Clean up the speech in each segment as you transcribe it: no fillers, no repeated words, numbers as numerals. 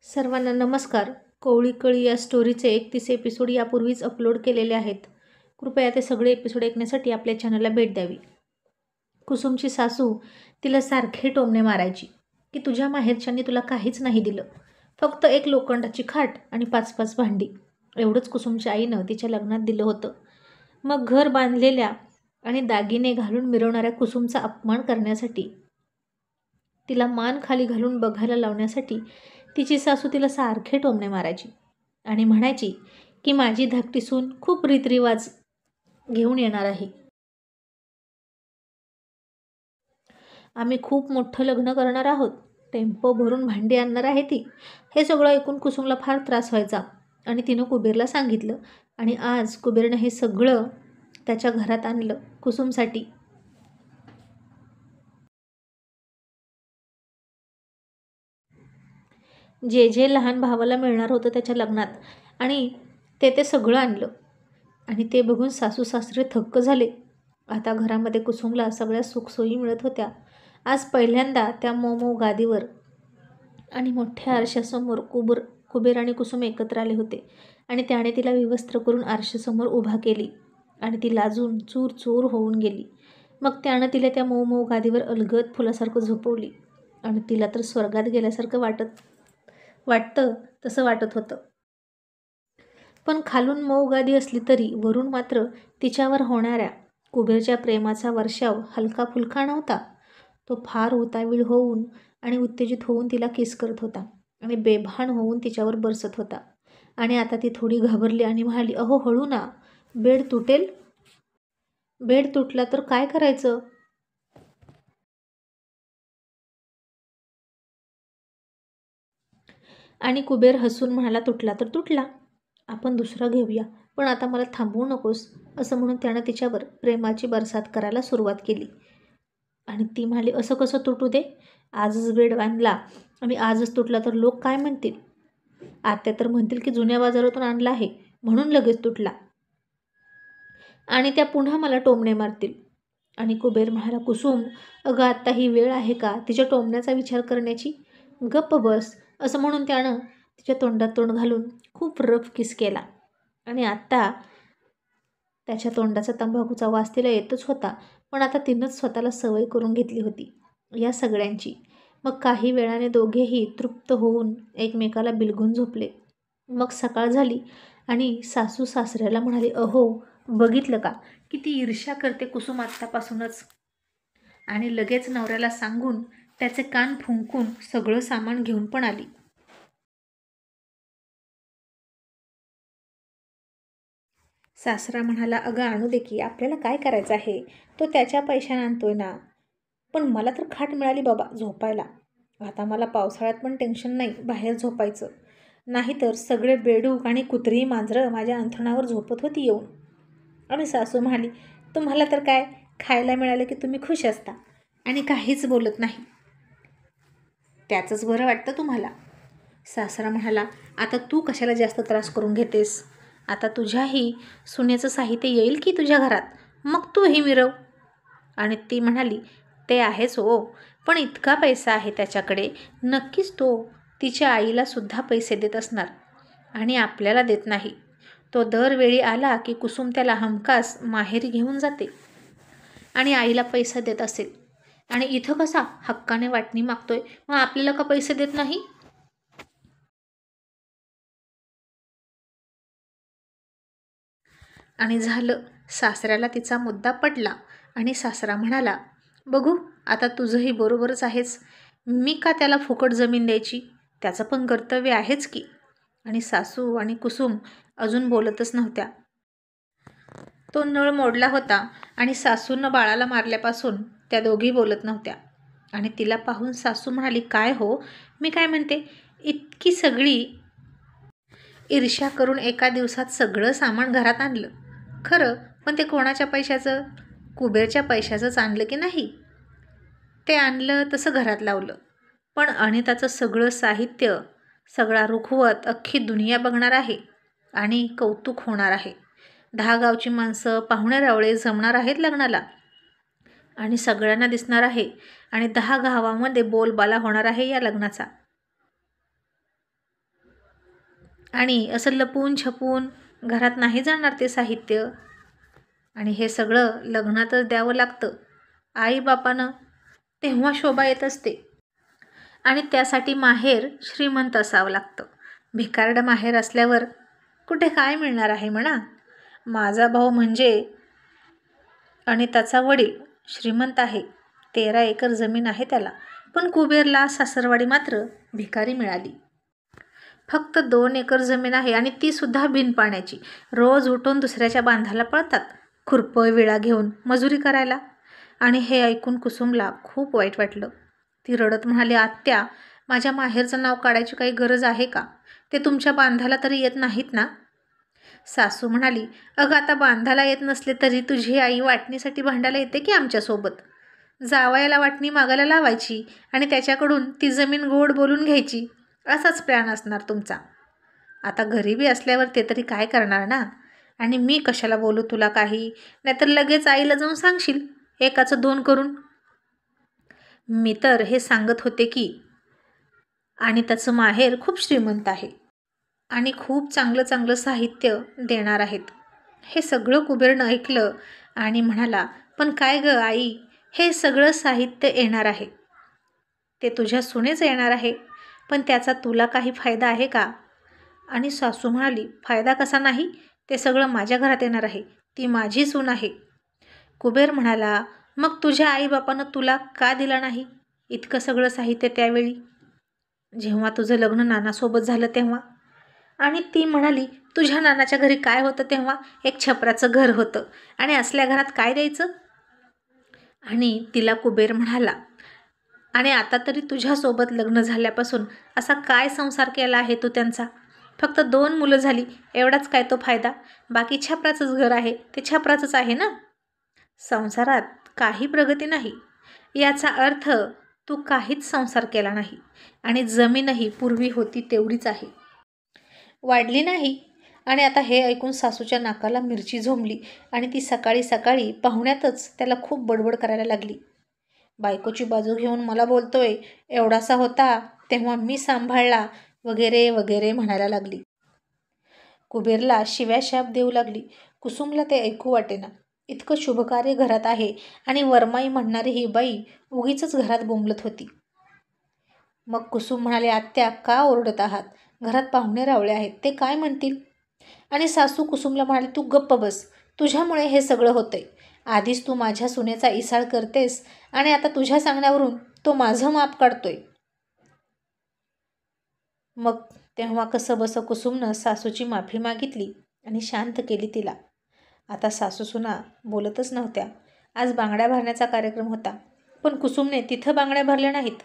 सर्वांना नमस्कार. कोवळी कळी या स्टोरीचे 31 एपिसोड यापूर्वीच अपलोड केलेले आहेत. कृपया ते सगळे एपिसोड ऐकण्यासाठी आपल्या चॅनलला भेट द्यावी. कुसुमची सासू तिला सारखे टोमणे मारायची की तुझ्या माहेरच्यांनी तुला काहीच नाही दिलं, फक्त एक लोखंडाची खाट आणि 5-5 भांडी, एवढंच कुसुमच्या आईनं तिच्या लग्नात दिलं होतं. मग घर बांधलेल्या आणि दागिने घालून मिरवणाऱ्या कुसुमचा अपमान करण्यासाठी, तिला मान खाली घालून बघायला लावण्यासाठी तिची सासू तिला सारखे टोमणे मारायची आणि म्हणायची की माझी धाकटी सून खूप रीतरिवाज घेऊन येणार आहे. आम्ही खूप मोठं लग्न करणार आहोत. टेम्पो भरून भांडी आणणार आहे ती. हे सगळं ऐकून कुसुमला फार त्रास व्हायचा आणि तिनं कुबेरला सांगितलं आणि आज कुबेरनं हे सगळं त्याच्या घरात आणलं कुसुमसाठी. जे जे लहान भावाला मिळणार होतं त्याच्या लग्नात आणि ते सगळं आणलं आणि ते बघून सासू सासरे थक्क झाले. आता घरामध्ये कुसुमला सगळ्या सुखसोयी मिळत होत्या. आज पहिल्यांदा त्या मऊ गादीवर आणि मोठ्या आरशासमोर कुबेर आणि कुसुम एकत्र आले होते आणि त्याने तिला विवस्त्र करून आरशासमोर उभा केली आणि ती लाजून चूर चूर होऊन गेली. मग त्यानं तिला त्या मऊ गादीवर अलगद फुलासारखं झोपवली आणि तिला तर स्वर्गात गेल्यासारखं वाटतं तसं वाटत होतं. पण खालून मऊ गादी असली तरी वरून मात्र तिच्यावर होणाऱ्या कुबेरच्या प्रेमाचा वर्षाव हलका फुलका नव्हता. तो फार उतावीळ होऊन आणि उत्तेजित होऊन तिला किस करत होता आणि बेभान होऊन तिच्यावर बरसत होता. आणि आता ती थोडी घाबरली आणि म्हणाली, अहो हळू ना, बेड तुटेल. बेड तुटला तर काय करायचं? आणि कुबेर हसून म्हणाला, तुटला तर तुटला, आपण दुसरा घेऊया, पण आता मला थांबवू नकोस. असं म्हणून त्यानं तिच्यावर प्रेमाची बरसात करायला सुरुवात केली. आणि ती म्हणाली, असं कसं तुटू दे? आजच बेड बांधला आणि आजच तुटला तर लोक काय म्हणतील? आत्या तर म्हणतील की जुन्या बाजारातून आणला आहे म्हणून लगेच तुटला आणि त्या पुन्हा मला टोमणे मारतील. आणि कुबेर म्हणाला, कुसुम अगं आत्ता ही वेळ आहे का तिच्या टोमण्याचा विचार करण्याची? गप्प बस. असं म्हणून त्यानं तिच्या तोंडात तोंड घालून खूप रफ किस केला आणि आत्ता त्याच्या तोंडाचा तंबाखूचा वास तिला येतच होता, पण आता तिनंच स्वतःला सवय करून घेतली होती या सगळ्यांची. मग काही वेळाने दोघेही तृप्त होऊन एकमेकाला बिलगून झोपले. मग सकाळ झाली आणि सासू सासऱ्याला म्हणाली, अहो बघितलं का किती ईर्ष्या करते कुसुम आत्तापासूनच. आणि लगेच नवऱ्याला सांगून त्याचे कान फुंकून सगळं सामान घेऊन पण आली. सासरा म्हणाला, अगं आणू दे की, आपल्याला काय करायचं आहे, तो त्याच्या पैशाने आणतोय ना. पण मला तर खाट मिळाली बाबा झोपायला. आता मला पावसाळ्यात पण टेन्शन नाही बाहेर झोपायचं. नाहीतर सगळे बेडूक आणि कुत्री मांजरं माझ्या अंथरुणावर झोपत होती येऊन. आणि सासू म्हणाली, तुम्हाला तर काय खायला मिळालं की तुम्ही खुश असता आणि काहीच बोलत नाही, त्याचंच बरं वाटतं तुम्हाला. सासरा म्हणाला, आता तू कशाला जास्त त्रास करून घेतेस? आता तुझ्याही सुनेचं साहित्य येईल की तुझ्या घरात, मग तूही मिरव. आणि ती म्हणाली, ते आहेच हो, पण इतका पैसा आहे त्याच्याकडे, नक्कीच तो तिच्या आईला सुद्धा पैसे देत असणार आणि आपल्याला देत नाही. तो दरवेळी आला की कुसुम त्याला हमखास माहेरी घेऊन जाते आणि आईला पैसा देत असेल. आणि इथं कसा हक्काने वाटणी मागतोय, मग आपल्याला का पैसे देत नाही? आणि झालं, सासऱ्याला तिचा मुद्दा पडला आणि सासरा म्हणाला, बघू आता तुझंही बरोबरच आहेच, मी का त्याला फुकट जमीन द्यायची, त्याचं पण कर्तव्य आहेच की. आणि सासू आणि कुसुम अजून बोलतच नव्हत्या. तो नळ मोडला होता आणि सासूनं बाळाला मारल्यापासून त्या दोघी बोलत नव्हत्या. आणि तिला पाहून सासू म्हणाली, काय हो, मी काय म्हणते, इतकी सगळी ईर्ष्या करून एका दिवसात सगळं सामान घरात आणलं खरं, पण ते कोणाच्या पैशाचं? कुबेरच्या पैशाचंच आणलं की नाही? ते आणलं तसं घरात लावलं, पण अनिताचं सगळं साहित्य, सगळा रुखवत अख्खी दुनिया बघणार आहे आणि कौतुक होणार आहे. 10 गावची माणसं पाहुणे रावळे जमणार आहेत लग्नाला आणि सगळ्यांना दिसणार आहे आणि 10 गावामध्ये बोलबाला होणार आहे या लग्नाचा. आणि असं लपून छपून घरात नाही जाणार ते साहित्य. आणि हे सगळं लग्नातच द्यावं लागतं आईबापानं, तेव्हा शोभा येत असते. आणि त्यासाठी माहेर श्रीमंत असावं लागतं. भिकारड माहेर असल्यावर कुठे काय मिळणार आहे म्हणा. माझा भाऊ म्हणजे आणि त्याचा वडील श्रीमंत आहे, 13 एकर जमीन आहे त्याला. पण कुबेरला सासरवाडी मात्र भिकारी मिळाली. फक्त 2 एकर जमीन आहे आणि ती सुद्धा बिनपाण्याची. रोज उठून दुसऱ्याच्या बांधाला पळतात खुरपं विळा घेऊन मजुरी करायला. आणि हे ऐकून कुसुमला खूप वाईट वाटलं. ती रडत म्हणाली, आत्या, माझ्या माहेरचं नाव काढायची काही गरज आहे का? ते तुमच्या बांधाला तरी येत नाहीत ना? सासू म्हणाली, अगं आता बांधाला येत नसले तरी तुझी आई वाटणीसाठी भांडायला येते की आमच्यासोबत. जावयाला वाटणी मागायला लावायची आणि त्याच्याकडून ती जमीन गोड बोलून घ्यायची, असाच प्लॅन असणार तुमचा. आता गरिबी असल्यावर ते तरी काय करणार ना. आणि मी कशाला बोलू तुला काही, नाहीतर लगेच आईला जाऊन सांगशील 1चं 2 करून. मी तर हे सांगत होते की आणि त्याचं माहेर खूप श्रीमंत आहे आणि खूप चांगलं चांगलं साहित्य देणार आहेत. हे सगळं कुबेरनं ऐकलं आणि म्हणाला, पण काय गं आई, हे सगळं साहित्य येणार आहे, ते तुझ्या सुनेच येणार आहे, पण त्याचा तुला काही फायदा आहे का? आणि सासू म्हणाली, फायदा कसा नाही, ते सगळं माझ्या घरात येणार आहे, ती माझी सून आहे. कुबेर म्हणाला, मग तुझ्या आईबापानं तुला का दिला नाही इतकं सगळं साहित्य त्यावेळी, जेव्हा तुझं लग्न नानासोबत झालं तेव्हा? आणि ती म्हणाली, तुझ्या नानाच्या घरी काय होतं तेव्हा? एक छपराचं घर होतं आणि असल्या घरात काय द्यायचं? आणि तिला कुबेर म्हणाला, आणि आता तरी तुझ्यासोबत लग्न झाल्यापासून असा काय संसार केला आहे तू त्यांचा? फक्त 2 मुलं झाली, एवढाच काय तो फायदा? बाकी छपराचंच घर आहे, ते छपराचंच आहे ना. संसारात काही प्रगती नाही, याचा अर्थ तू काहीच संसार केला नाही आणि जमीनही पूर्वी होती तेवढीच आहे, वाढली नाही. आणि आता हे ऐकून सासूच्या नाकाला मिरची झोंबली आणि ती सकाळी सकाळी पाहुण्यातच त्याला खूप बडबड करायला लागली. बायकोची बाजू घेऊन मला बोलतोय, एवढासा होता तेव्हा मी सांभाळला, वगैरे वगैरे म्हणायला लागली. कुबेरला शिव्या शाप देऊ लागली. कुसुमला ते ऐकू वाटेना. इतकं शुभकार्य घरात आहे आणि वरमाई म्हणणारी ही बाई उगीचच घरात बोंबलत होती. मग कुसुम म्हणाले, आत्या, का ओरडत आहात? घरात पाहुणे रावळे आहेत, ते काय म्हणतील? आणि सासू कुसुमला म्हणाली, तू गप्प बस, तुझ्यामुळे हे सगळं होतंय. आधीच तू माझ्या सुनेचा इसाळ करतेस आणि आता तुझ्या सांगण्यावरून तो माझं माप काढतोय. मग तेव्हा कसं बसं कुसुमनं सासूची माफी मागितली आणि शांत केली तिला. आता सासूसुना बोलतच नव्हत्या. आज बांगड्या भरण्याचा कार्यक्रम होता, पण कुसुमने तिथं बांगड्या भरल्या नाहीत.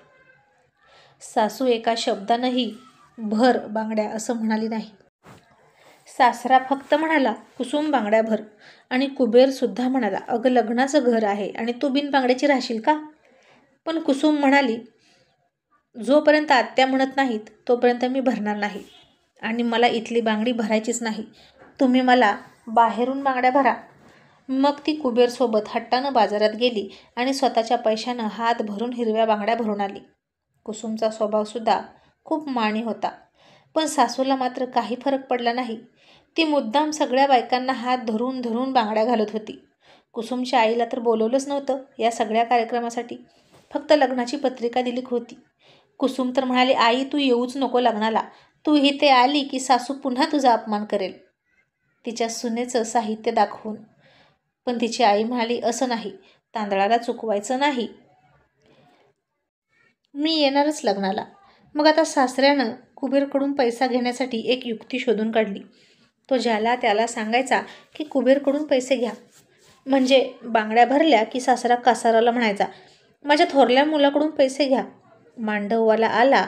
सासू एका शब्दानंही भर बांगड्या असं म्हणाली नाही. सासरा फक्त म्हणाला, कुसुम बांगड्या भर. आणि कुबेरसुद्धा म्हणाला, अगं लग्नाचं घर आहे आणि तू बिन बांगड्याची राहशील का? पण कुसुम म्हणाली, जोपर्यंत आत्या म्हणत नाहीत तोपर्यंत मी भरणार नाही आणि मला इथली बांगडी भरायचीच नाही. तुम्ही मला बाहेरून बांगड्या भरा. मग ती कुबेरसोबत हट्टानं बाजारात गेली आणि स्वतःच्या पैशानं हात भरून हिरव्या बांगड्या भरून आली. कुसुमचा स्वभावसुद्धा खूप माणी होता, पण सासूला मात्र काही फरक पडला नाही. ती मुद्दाम सगळ्या बायकांना हात धरून धरून बांगड्या घालत होती. कुसुमच्या आईला तर बोलवलंच नव्हतं या सगळ्या कार्यक्रमासाठी, फक्त लग्नाची पत्रिका दिली होती. कुसुम तर म्हणाली, आई, तू येऊच नको लग्नाला, तू इथे आली की सासू पुन्हा तुझा अपमान करेल, तिच्या सुनेचं साहित्य दाखवून. पण तिची आई म्हणाली, असं नाही, तांदळाला चुकवायचं नाही, मी येणारच लग्नाला. मग आता सासऱ्यानं कुबेरकडून पैसा घेण्यासाठी एक युक्ती शोधून काढली. तो ज्याला त्याला सांगायचा की कुबेरकडून पैसे घ्या, म्हणजे बांगड्या भरल्या की सासरा कासाराला म्हणायचा, माझ्या थोरल्या मुलाकडून पैसे घ्या. मांडववाला आला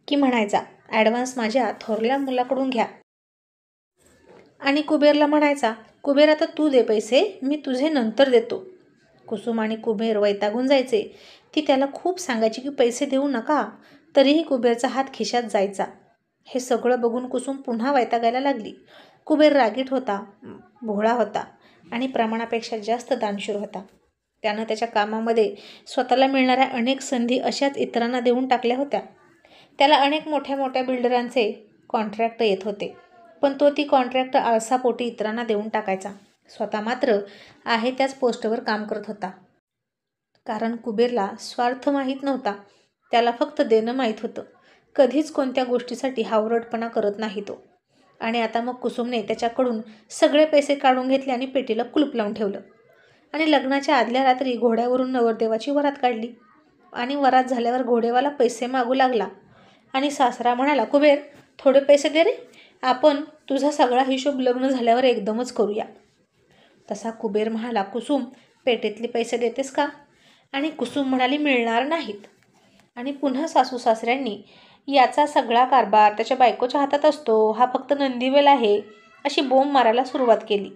की म्हणायचा, ॲडव्हान्स माझ्या थोरल्या मुलाकडून घ्या. आणि कुबेरला म्हणायचा, कुबेर आता तू दे पैसे, मी तुझे नंतर देतो. कुसुम आणि कुबेर वैतागून जायचे. ती त्याला खूप सांगायची की पैसे देऊ नका, तरीही कुबेरचा हात खिशात जायचा. हे सगळं बघून कुसुम पुन्हा वैतागायला लागली. कुबेर रागीट होता, भोळा होता आणि प्रमाणापेक्षा जास्त दानशूर होता. त्यानं त्याच्या कामामध्ये स्वतःला मिळणाऱ्या अनेक संधी अशाच इतरांना देऊन टाकल्या होत्या. त्याला अनेक मोठ्या मोठ्या बिल्डरांचे कॉन्ट्रॅक्ट येत होते, पण तो ती कॉन्ट्रॅक्ट आळसापोटी इतरांना देऊन टाकायचा. स्वतः मात्र आहे त्याच पोस्टवर काम करत होता. कारण कुबेरला स्वार्थ माहीत नव्हता, त्याला फक्त देणं माहीत होतं. कधीच कोणत्या गोष्टीसाठी हावरटपणा करत नाही तो. आणि आता मग कुसुमने त्याच्याकडून सगळे पैसे काढून घेतले आणि पेटीला कुलूप लावून ठेवलं. आणि लग्नाच्या आदल्या रात्री घोड्यावरून नवरदेवाची वरात काढली. आणि वरात झाल्यावर घोडेवाला पैसे मागू लागला. आणि सासरा म्हणाला, कुबेर थोडे पैसे दे रे, आपण तुझा सगळा हिशोब लग्न झाल्यावर एकदमच करूया. तसा कुबेर म्हणाला, कुसुम पेटेतले पैसे देतेस का? आणि कुसुम म्हणाली, मिळणार नाहीत. आणि पुन्हा सासू सासऱ्यांनी याचा सगळा कारभार त्याच्या बायकोच्या हातात असतो, हा फक्त नंदीबैल आहे, अशी बोंब मारायला सुरुवात केली.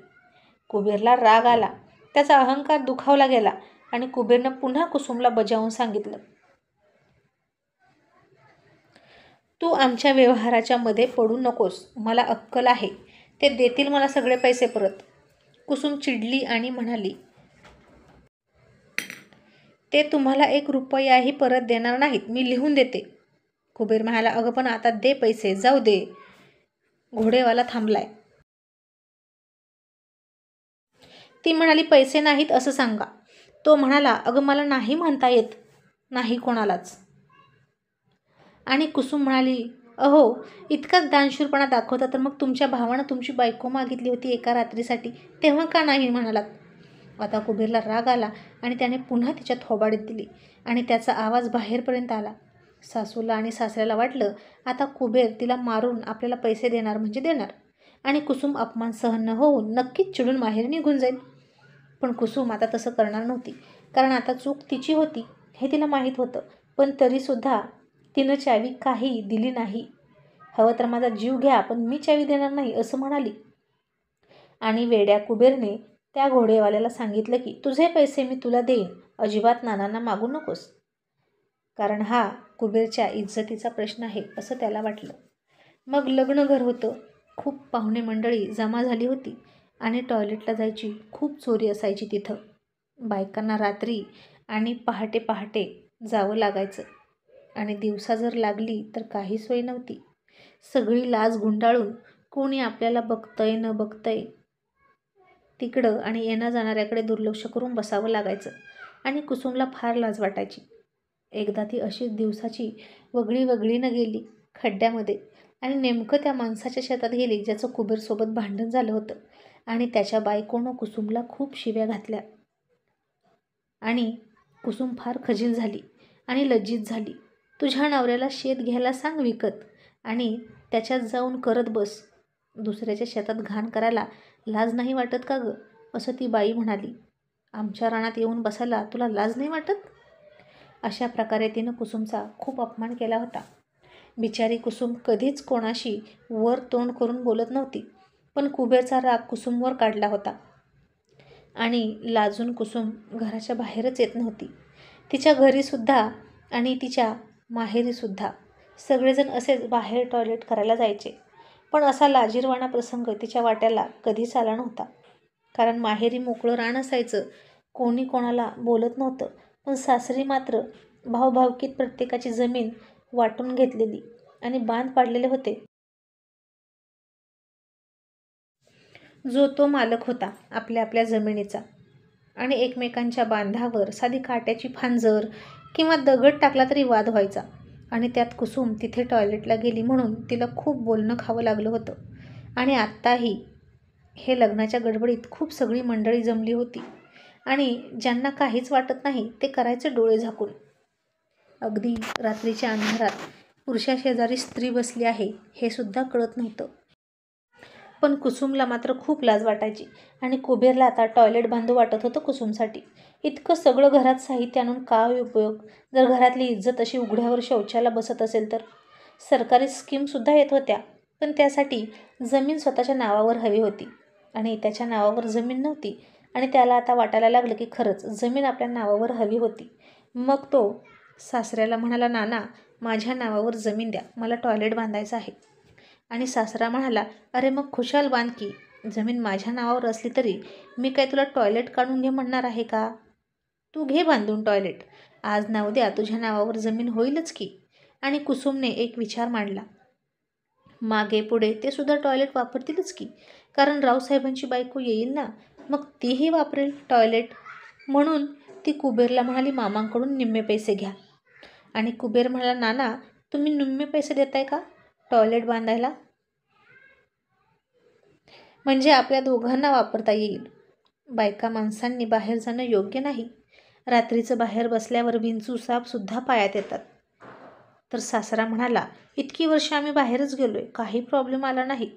कुबेरला राग आला, त्याचा अहंकार दुखावला गेला आणि कुबेरनं पुन्हा कुसुमला बजावून सांगितलं, तू आमच्या व्यवहाराच्या मध्ये पडू नकोस, मला अक्कल आहे, ते देतील मला सगळे पैसे परत. कुसुम चिडली आणि म्हणाली, ते तुम्हाला 1 रुपयाही परत देणार नाहीत, मी लिहून देते. कुबेर म्हणाला, अगं पण आता दे पैसे, जाऊ दे. घोडेवाला थांबलाय. ती म्हणाली, पैसे नाहीत असं सांगा. तो म्हणाला, अगं मला नाही म्हणता येत नाही कोणालाच. आणि कुसुम म्हणाली, अहो इतकाच दानशूरपणा दाखवता तर मग तुमच्या भावानं तुमची बायको मागितली होती एका रात्रीसाठी, तेव्हा का नाही म्हणालात? आता कुबेरला राग आला आणि त्याने पुन्हा तिच्या थोबाडीत दिली आणि त्याचा आवाज बाहेरपर्यंत आला. सासूला आणि सासऱ्याला वाटलं, आता कुबेर तिला मारून आपल्याला पैसे देणार म्हणजे देणार आणि कुसुम अपमान सहन न होऊन नक्कीच चिडून माहेर निघून जाईल. पण कुसुम आता तसं करणार नव्हती, कारण आता चूक तिची होती हे तिला माहीत होतं. पण तरीसुद्धा तिनं चावी काही दिली नाही. हवं तर माझा जीव घ्या, पण मी चावी देणार नाही असं म्हणाली. आणि वेड्या कुबेरने त्या घोडेवाल्याला सांगितलं की तुझे पैसे मी तुला देईन, अजिबात नानांना मागू नकोस. कारण हा कुबेरच्या इज्जतीचा प्रश्न आहे असं त्याला वाटलं. मग लग्नघर होतं. खूप पाहुणे मंडळी जमा झाली होती आणि टॉयलेटला जायची खूप चोरी असायची तिथं. बायकांना रात्री आणि पहाटे पहाटे जावं लागायचं आणि दिवसा जर लागली तर काही सोय नव्हती. सगळी लाज गुंडाळून कोणी आपल्याला बघतंय न बघतंय तिकडं आणि येणं जाणाऱ्याकडे दुर्लक्ष करून बसावं लागायचं आणि कुसुमला फार लाज वाटायची. एकदा ती अशीच दिवसाची वगळीनं गेली खड्ड्यामध्ये आणि नेमकं त्या माणसाच्या शेतात गेली ज्याचं कुबेरसोबत भांडण झालं होतं आणि त्याच्या बायकोनं कुसुमला खूप शिव्या घातल्या. आणि कुसुम फार खजील झाली आणि लज्जित झाली. तुझ्या नवऱ्याला शेत घ्यायला सांग विकत आणि त्याच्यात जाऊन करत बस. दुसऱ्याच्या शेतात घाण करायला लाज नाही वाटत का गं? असं ती बाई म्हणाली. आमच्या रानात येऊन बसायला तुला लाज नाही वाटत? अशा प्रकारे तिनं कुसुमचा खूप अपमान केला होता. बिचारी कुसुम कधीच कोणाशी वर तोंड करून बोलत नव्हती, पण कुबेरचा राग कुसुमवर काढला होता आणि लाजून कुसुम घराच्या बाहेरच येत नव्हती. तिच्या घरीसुद्धा आणि तिच्या माहेरीसुद्धा सगळेजण असेच बाहेर टॉयलेट करायला जायचे. पण असा लाजिरवाणा प्रसंग तिच्या वाट्याला कधीच आला नव्हता, कारण माहेरी मोकळं रान असायचं, कोणी कोणाला बोलत नव्हतं. पण सासरी मात्र भावभावकीत प्रत्येकाची जमीन वाटून घेतलेली आणि बांध पाडलेले होते. जो तो मालक होता आपल्या आपल्या जमिनीचा आणि एकमेकांच्या बांधावर साधी काट्याची फांजर किंवा दगड टाकला तरी वाद व्हायचा. आणि त्यात कुसुम तिथे टॉयलेटला गेली म्हणून तिला खूप बोलणं खावं लागलं होतं. आणि आत्ताही हे लग्नाच्या गडबडीत खूप सगळी मंडळी जमली होती आणि ज्यांना काहीच वाटत नाही ते करायचे डोळे झाकून. अगदी रात्रीच्या अंधारात पुरुषाशेजारी स्त्री बसली आहे हे सुद्धा कळत नव्हतं. पण कुसुमला मात्र खूप लाज वाटायची आणि कुबेरला आता टॉयलेट बांधू वाटत होतं कुसुमसाठी. इतकं सगळं घरात साहित्य आणून काय उपयोग, जर घरातली इज्जत अशी उघड्यावर शौचाला बसत असेल तर. सरकारी स्कीमसुद्धा येत होत्या, पण त्यासाठी जमीन स्वतःच्या नावावर हवी होती आणि त्याच्या नावावर जमीन नव्हती. आणि त्याला आता वाटायला लागलं की खरंच जमीन आपल्या नावावर हवी होती. मग तो सासऱ्याला म्हणाला, नाना माझ्या नावावर जमीन द्या, मला टॉयलेट बांधायचं आहे. आणि सासरा म्हणाला, अरे मग खुशाल बांध की, जमीन माझ्या नावावर असली तरी मी काय तुला टॉयलेट काढून घे म्हणणार आहे का? तू घे बांधून टॉयलेट, आज ना उद्या तुझ्या नावावर जमीन होईलच की. आणि कुसुमने एक विचार मांडला, मागे पुढे ते सुद्धा टॉयलेट वापरतीलच की, कारण रावसाहेबांची बायको येईल ना, मग तीही वापरेल टॉयलेट. म्हणून ती कुबेरला म्हणाली, मामांकडून निम्मे पैसे घ्या. आणि कुबेर म्हणाला, नाना तुम्ही निम्मे पैसे देताय का टॉयलेट बांधायला? म्हणजे आपल्या दोघांना वापरता येईल. बायका माणसांनी बाहेर जाणं योग्य नाही. रात्रीचं बाहेर बसल्यावर विंचू सापसुद्धा पायात येतात. तर सासरा म्हणाला, इतकी वर्ष आम्ही बाहेरच गेलोय, काही प्रॉब्लेम आला नाही.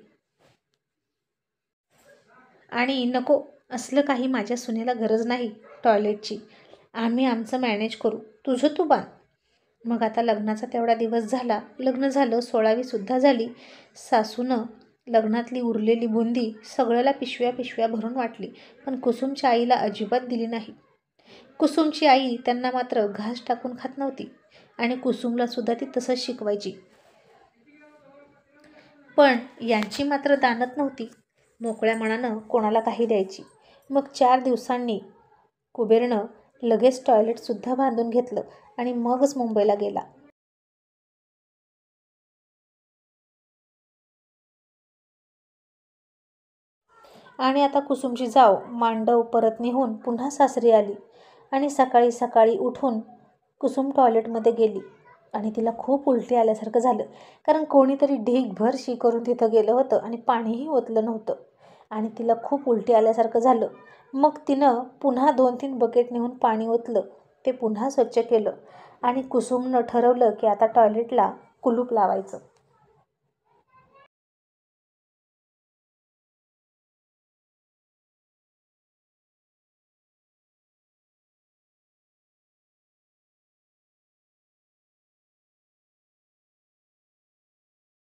आणि नको, असलं काही माझ्या सुनेला गरज नाही टॉयलेटची. आम्ही आमचं मॅनेज करू, तुझं तू बांध. मग आता लग्नाचा तेवढा दिवस झाला. लग्न झालं, 16वी झाली. सासूनं लग्नातली उरलेली बुंदी सगळ्याला पिशव्या पिशव्या भरून वाटली, पण कुसुमच्या आईला अजिबात दिली नाही. कुसुमची आई त्यांना मात्र घास टाकून खात नव्हती आणि कुसुमला सुद्धा ती तसंच शिकवायची. पण यांची मात्र दानत नव्हती. मोकळ्या मनानं कोणाला काही द्यायची. मग 4 दिवसांनी कुबेरनं लगेच टॉयलेटसुद्धा बांधून घेतलं आणि मगच मुंबईला गेला. आणि आता कुसुमची जाव मांडव परत निघून पुन्हा सासरी आली आणि सकाळी सकाळी उठून कुसुम टॉयलेटमध्ये गेली आणि तिला खूप उलटी आल्यासारखं झालं, कारण कोणीतरी ढीगभर शी करून तिथं गेलं होतं आणि पाणीही ओतलं नव्हतं आणि तिला खूप उलटी आल्यासारखं झालं. मग तिनं पुन्हा 2-3 बकेट नेऊन पाणी ओतलं, ते पुन्हा स्वच्छ केलं आणि कुसुमनं ठरवलं की आता टॉयलेटला कुलूप लावायचं.